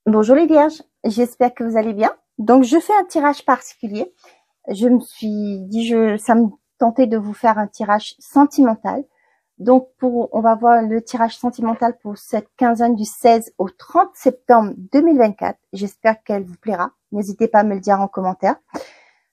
Bonjour les vierges, j'espère que vous allez bien. Donc je fais un tirage particulier. Je me suis dit, ça me tentait de vous faire un tirage sentimental. Donc on va voir le tirage sentimental pour cette quinzaine du 16 au 30 septembre 2024. J'espère qu'elle vous plaira. N'hésitez pas à me le dire en commentaire.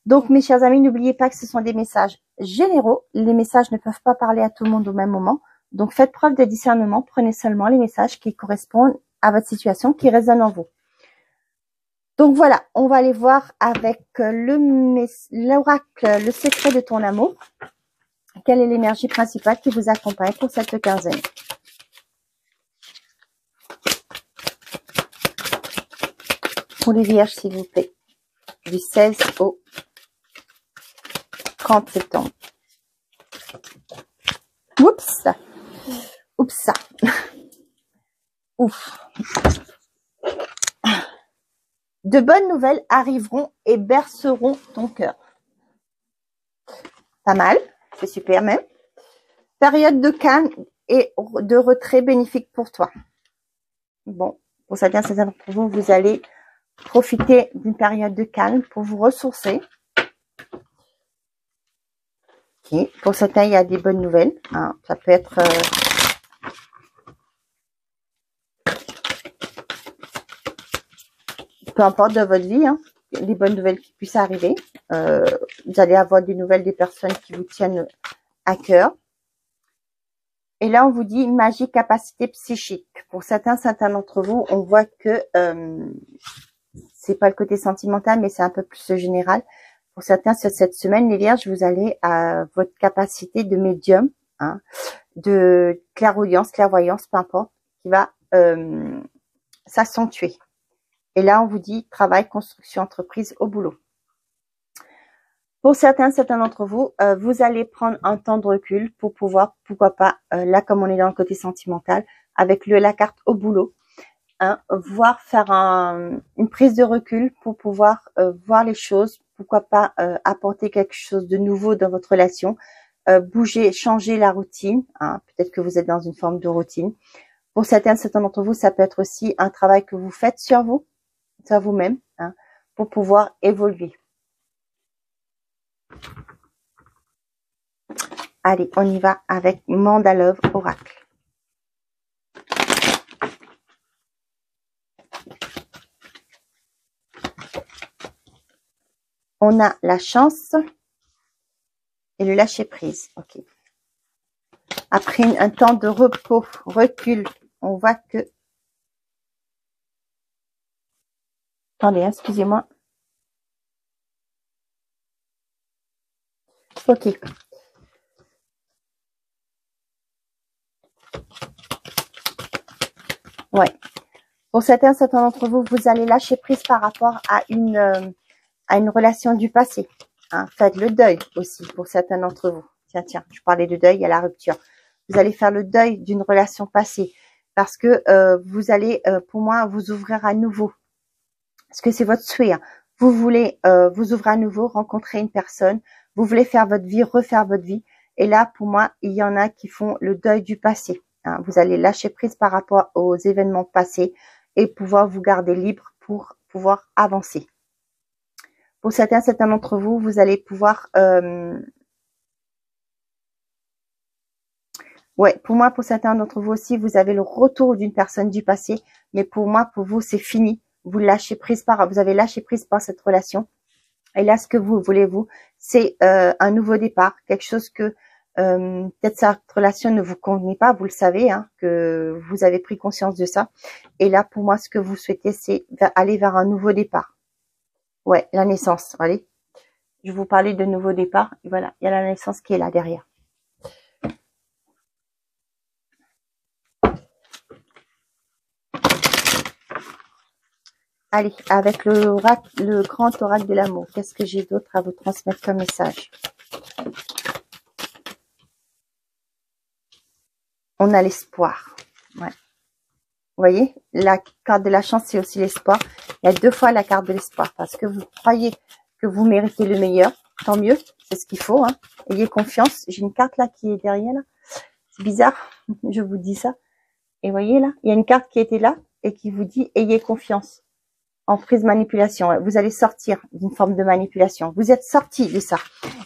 Donc mes chers amis, n'oubliez pas que ce sont des messages généraux. Les messages ne peuvent pas parler à tout le monde au même moment. Donc faites preuve de discernement. Prenez seulement les messages qui correspondent à votre situation, qui résonnent en vous. Donc voilà, on va aller voir avec l'oracle, le secret de ton amour. Quelle est l'énergie principale qui vous accompagne pour cette quinzaine? Pour les vierges, s'il vous plaît. Du 16 au 30 septembre. Oups. Oups. Ouf. De bonnes nouvelles arriveront et berceront ton cœur. Pas mal, c'est super même. Période de calme et de retrait bénéfique pour toi. Bon, pour certains d'entre vous, vous allez profiter d'une période de calme pour vous ressourcer. Okay. Pour certains, il y a des bonnes nouvelles. Hein. Ça peut être... peu importe de votre vie, hein, les bonnes nouvelles qui puissent arriver. Vous allez avoir des nouvelles des personnes qui vous tiennent à cœur. Et là, on vous dit magie, capacité psychique. Pour certains d'entre vous, on voit que c'est pas le côté sentimental, mais c'est un peu plus général. Pour certains, sur cette semaine, les vierges, vous allez à votre capacité de médium, hein, de clairaudience, clairvoyance, peu importe, qui va s'accentuer. Et là, on vous dit travail, construction, entreprise au boulot. Pour certains d'entre vous, vous allez prendre un temps de recul pour pouvoir, pourquoi pas, là comme on est dans le côté sentimental, avec la carte au boulot, hein, voir faire une prise de recul pour pouvoir voir les choses, pourquoi pas apporter quelque chose de nouveau dans votre relation, bouger, changer la routine, hein, peut-être que vous êtes dans une forme de routine. Pour certains d'entre vous, ça peut être aussi un travail que vous faites sur vous, sur vous-même, hein, pour pouvoir évoluer. Allez, on y va avec Mandalove Oracle. On a la chance et le lâcher prise. Ok. Après un temps de repos, recul, on voit que... Attendez, excusez-moi. Ok. Ouais. Pour certains d'entre vous, vous allez lâcher prise par rapport à une relation du passé. Hein. Faites le deuil aussi pour certains d'entre vous. Tiens, je parlais de deuil, il y a la rupture. Vous allez faire le deuil d'une relation passée parce que vous allez, pour moi, vous ouvrir à nouveau. Parce que c'est votre souhait. Hein. Vous voulez vous ouvrir à nouveau, rencontrer une personne. Vous voulez faire votre vie, refaire votre vie. Et là, pour moi, il y en a qui font le deuil du passé. Hein. Vous allez lâcher prise par rapport aux événements passés et pouvoir vous garder libre pour pouvoir avancer. Pour certains d'entre vous, vous allez pouvoir... Ouais, pour moi, pour certains d'entre vous aussi, vous avez le retour d'une personne du passé. Mais pour moi, pour vous, c'est fini. Vous lâchez prise vous avez lâché prise par cette relation. Et là, ce que vous voulez, vous, c'est un nouveau départ. Quelque chose que peut-être cette relation ne vous convenait pas. Vous le savez, hein, que vous avez pris conscience de ça. Et là, pour moi, ce que vous souhaitez, c'est aller vers un nouveau départ. Ouais, la naissance, allez. Je vous parlais de nouveau départ. Et voilà, il y a la naissance qui est là derrière. Allez, avec le grand oracle de l'amour, qu'est-ce que j'ai d'autre à vous transmettre comme message? On a l'espoir. Ouais. Vous voyez, la carte de la chance, c'est aussi l'espoir. Il y a deux fois la carte de l'espoir parce que vous croyez que vous méritez le meilleur. Tant mieux, c'est ce qu'il faut. Hein. Ayez confiance. J'ai une carte là qui est derrière là. C'est bizarre, je vous dis ça. Et vous voyez là, il y a une carte qui était là et qui vous dit ayez confiance. Emprise manipulation. Vous allez sortir d'une forme de manipulation. Vous êtes sorti de ça.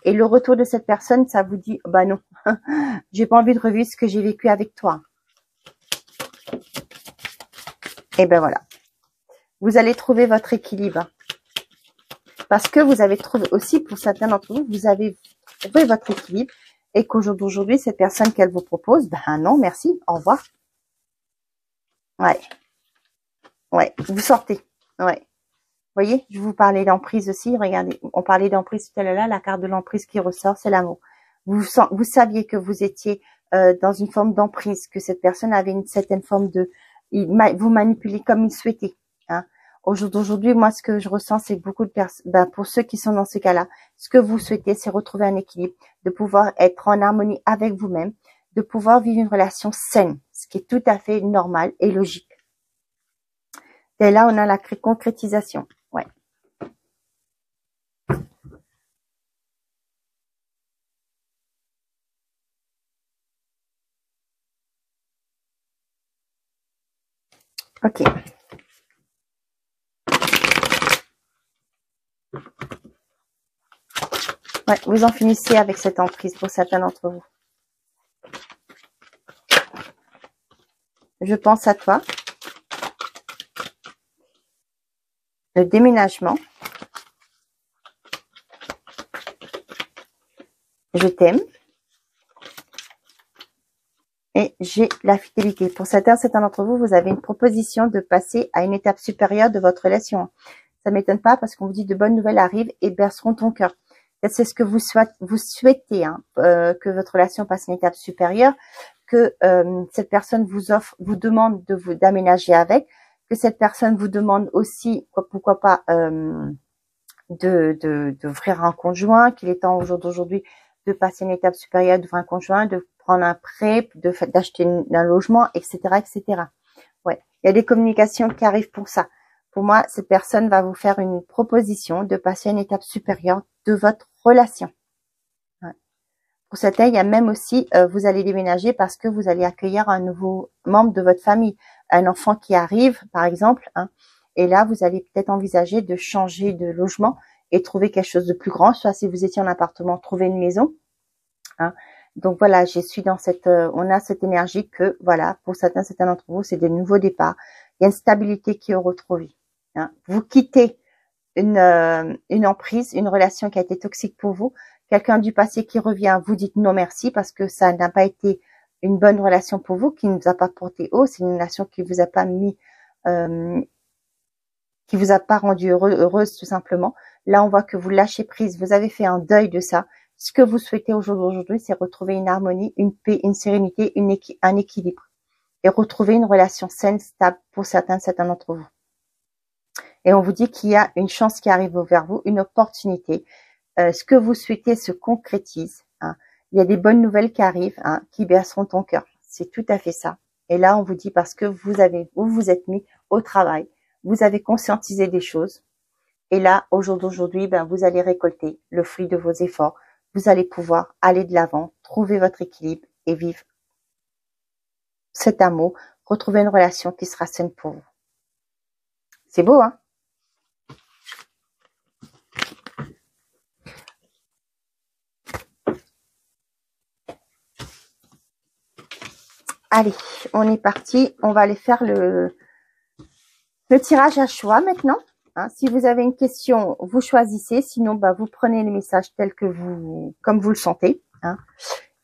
Et le retour de cette personne, ça vous dit, bah non, j'ai pas envie de revivre ce que j'ai vécu avec toi. Et ben voilà. Vous allez trouver votre équilibre. Parce que vous avez trouvé aussi, pour certains d'entre vous, vous avez trouvé votre équilibre. Et qu'aujourd'hui, cette personne qu'elle vous propose, ben non, merci, au revoir. Ouais. Ouais, vous sortez. Ouais. Vous voyez, je vous parlais d'emprise aussi. Regardez, on parlait d'emprise tout à l'heure. La carte de l'emprise qui ressort, c'est l'amour. Vous saviez que vous étiez dans une forme d'emprise, que cette personne avait une certaine forme de... vous manipulez comme il souhaitait. Hein. Aujourd'hui, moi, ce que je ressens, c'est beaucoup de personnes... pour ceux qui sont dans ce cas-là, ce que vous souhaitez, c'est retrouver un équilibre, de pouvoir être en harmonie avec vous-même, de pouvoir vivre une relation saine, ce qui est tout à fait normal et logique. Et là, on a la concrétisation. Ouais. Ok. Ouais, vous en finissez avec cette emprise pour certains d'entre vous. Je pense à toi. Le déménagement. Je t'aime. Et j'ai la fidélité. Pour certains d'entre vous, vous avez une proposition de passer à une étape supérieure de votre relation. Ça m'étonne pas parce qu'on vous dit de bonnes nouvelles arrivent et berceront ton cœur. C'est ce que vous souhaitez, hein, que votre relation passe à une étape supérieure, que cette personne vous demande d'aménager avec, que cette personne vous demande aussi, pourquoi pas, d'offrir un conjoint, qu'il est temps aujourd'hui de passer une étape supérieure, d'offrir un conjoint, de prendre un prêt, d'acheter un logement, etc., etc. Ouais, il y a des communications qui arrivent pour ça. Pour moi, cette personne va vous faire une proposition de passer à une étape supérieure de votre relation. Ouais. Pour certains, il y a même aussi, vous allez déménager parce que vous allez accueillir un nouveau membre de votre famille, un enfant qui arrive, par exemple, hein, et là, vous allez peut-être envisager de changer de logement et trouver quelque chose de plus grand, soit si vous étiez en appartement, trouver une maison. Hein. Donc voilà, je suis dans cette, on a cette énergie que, voilà, pour certains d'entre vous, c'est des nouveaux départs. Il y a une stabilité qui est retrouvée. Hein. Vous quittez une emprise, une relation qui a été toxique pour vous. Quelqu'un du passé qui revient, vous dites non merci parce que ça n'a pas été une bonne relation pour vous, qui ne vous a pas porté haut. C'est une relation qui vous a pas mis, qui vous a pas rendu heureuse tout simplement. Là, on voit que vous lâchez prise, vous avez fait un deuil de ça. Ce que vous souhaitez aujourd'hui, c'est retrouver une harmonie, une paix, une sérénité, un équilibre. Et retrouver une relation saine, stable pour certains d'entre vous. Et on vous dit qu'il y a une chance qui arrive vers vous, une opportunité. Ce que vous souhaitez se concrétise. Hein. Il y a des bonnes nouvelles qui arrivent, hein, qui berceront ton cœur. C'est tout à fait ça. Et là, on vous dit parce que vous vous êtes mis au travail, vous avez conscientisé des choses. Et là, aujourd'hui, ben, vous allez récolter le fruit de vos efforts. Vous allez pouvoir aller de l'avant, trouver votre équilibre et vivre cet amour, retrouver une relation qui sera saine pour vous. C'est beau, hein? Allez, on est parti. On va aller faire le tirage à choix maintenant. Hein, si vous avez une question, vous choisissez. Sinon, bah, vous prenez les messages tels que comme vous le sentez. Hein.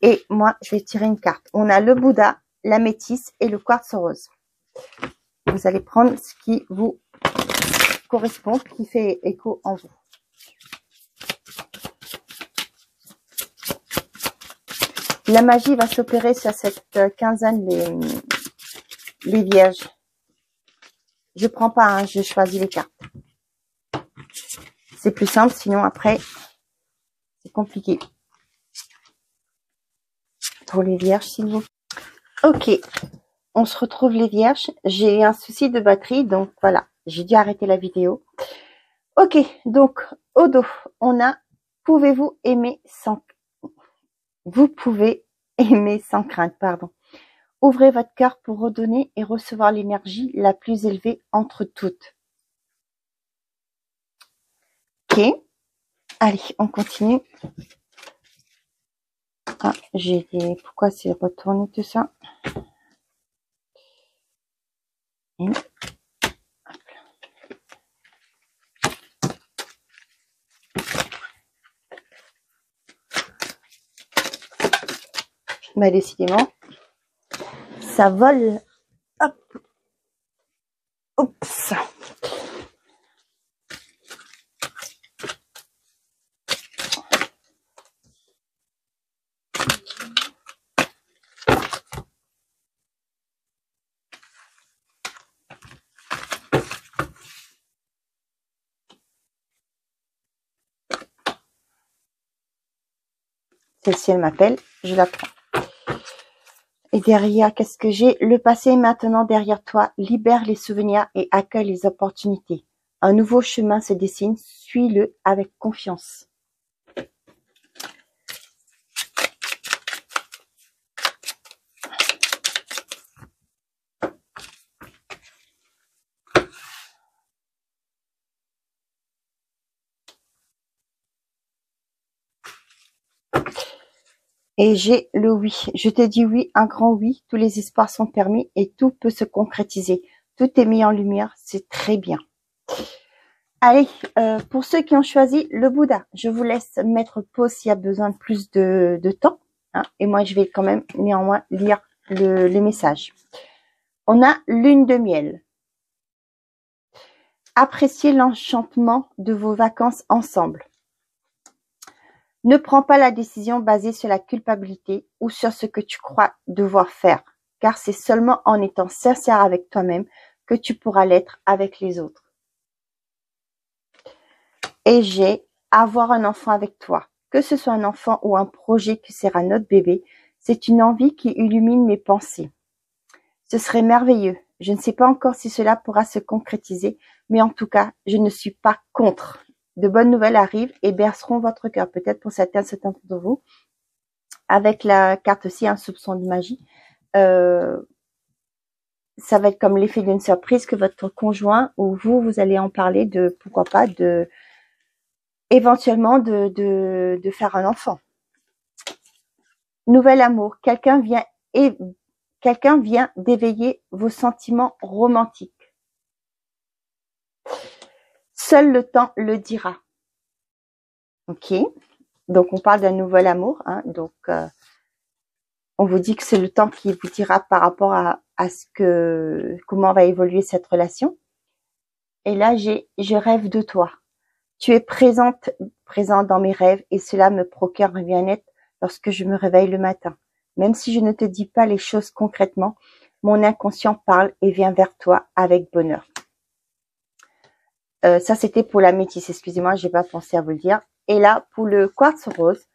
Et moi, je vais tirer une carte. On a le Bouddha, la métisse et le quartz rose. Vous allez prendre ce qui vous correspond, qui fait écho en vous. La magie va s'opérer sur cette quinzaine, les vierges. Je prends pas, hein, je choisis les cartes. C'est plus simple, sinon après, c'est compliqué. Pour les vierges, s'il vous plaît. Ok, on se retrouve les vierges. J'ai un souci de batterie, donc voilà, j'ai dû arrêter la vidéo. Ok, donc au dos, on a « Pouvez-vous aimer sans... » Vous pouvez aimer sans crainte, pardon. Ouvrez votre cœur pour redonner et recevoir l'énergie la plus élevée entre toutes. Ok. Allez, on continue. Ah, j'ai des... Pourquoi c'est retourné tout ça? Et... Bah, décidément, ça vole. Hop. Oups. Celle-ci, elle m'appelle, je la prends. Et derrière, qu'est-ce que j'ai? Le passé est maintenant derrière toi. Libère les souvenirs et accueille les opportunités. Un nouveau chemin se dessine. Suis-le avec confiance. Et j'ai le oui. Je te dis oui, un grand oui. Tous les espoirs sont permis et tout peut se concrétiser. Tout est mis en lumière. C'est très bien. Allez, pour ceux qui ont choisi le Bouddha, je vous laisse mettre pause s'il y a besoin de plus de temps. Hein, et moi, je vais quand même néanmoins lire les messages. On a lune de miel. Appréciez l'enchantement de vos vacances ensemble. Ne prends pas la décision basée sur la culpabilité ou sur ce que tu crois devoir faire, car c'est seulement en étant sincère avec toi-même que tu pourras l'être avec les autres. Et j'ai avoir un enfant avec toi. Que ce soit un enfant ou un projet qui sera notre bébé, c'est une envie qui illumine mes pensées. Ce serait merveilleux. Je ne sais pas encore si cela pourra se concrétiser, mais en tout cas, je ne suis pas contre. De bonnes nouvelles arrivent et berceront votre cœur, peut-être pour certains d'entre vous. Avec la carte aussi, un soupçon de magie. Ça va être comme l'effet d'une surprise que votre conjoint ou vous allez en parler de, pourquoi pas, éventuellement de faire un enfant. Nouvel amour. Quelqu'un vient d'éveiller vos sentiments romantiques. Seul le temps le dira. Ok. Donc, on parle d'un nouvel amour. Hein, donc, on vous dit que c'est le temps qui vous dira par rapport à comment va évoluer cette relation. Et là, je rêve de toi. Tu es présent dans mes rêves et cela me procure un bien-être lorsque je me réveille le matin. Même si je ne te dis pas les choses concrètement, mon inconscient parle et vient vers toi avec bonheur. Ça, c'était pour la métisse. Excusez-moi, j'ai pas pensé à vous le dire. Et là, pour le quartz rose,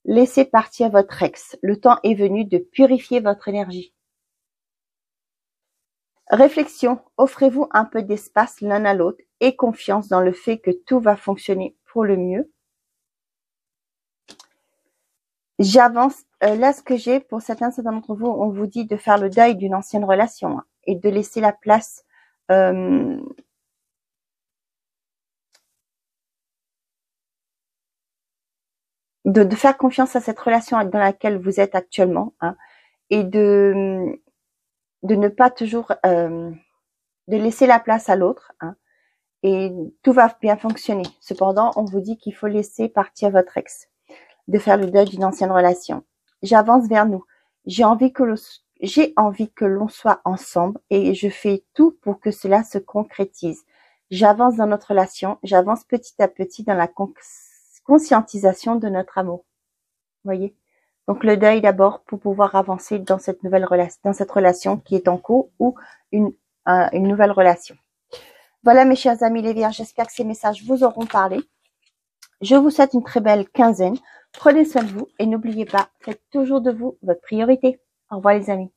laissez partir votre ex. Le temps est venu de purifier votre énergie. Réflexion. Offrez-vous un peu d'espace l'un à l'autre et confiance dans le fait que tout va fonctionner pour le mieux. J'avance. Là, ce que j'ai, pour certains d'entre vous, on vous dit de faire le deuil d'une ancienne relation hein, et de laisser la place de faire confiance à cette relation dans laquelle vous êtes actuellement hein, et de ne pas toujours de laisser la place à l'autre hein, et tout va bien fonctionner. Cependant, on vous dit qu'il faut laisser partir votre ex, de faire le deuil d'une ancienne relation. J'avance vers nous. J'ai envie que l'on soit ensemble et je fais tout pour que cela se concrétise. J'avance dans notre relation, j'avance petit à petit dans la conscientisation de notre amour. Vous voyez? Donc le deuil d'abord pour pouvoir avancer dans cette nouvelle relation, dans cette relation qui est en cours ou une nouvelle relation. Voilà mes chers amis les vierges, j'espère que ces messages vous auront parlé. Je vous souhaite une très belle quinzaine. Prenez soin de vous et n'oubliez pas, faites toujours de vous votre priorité. Au revoir les amis.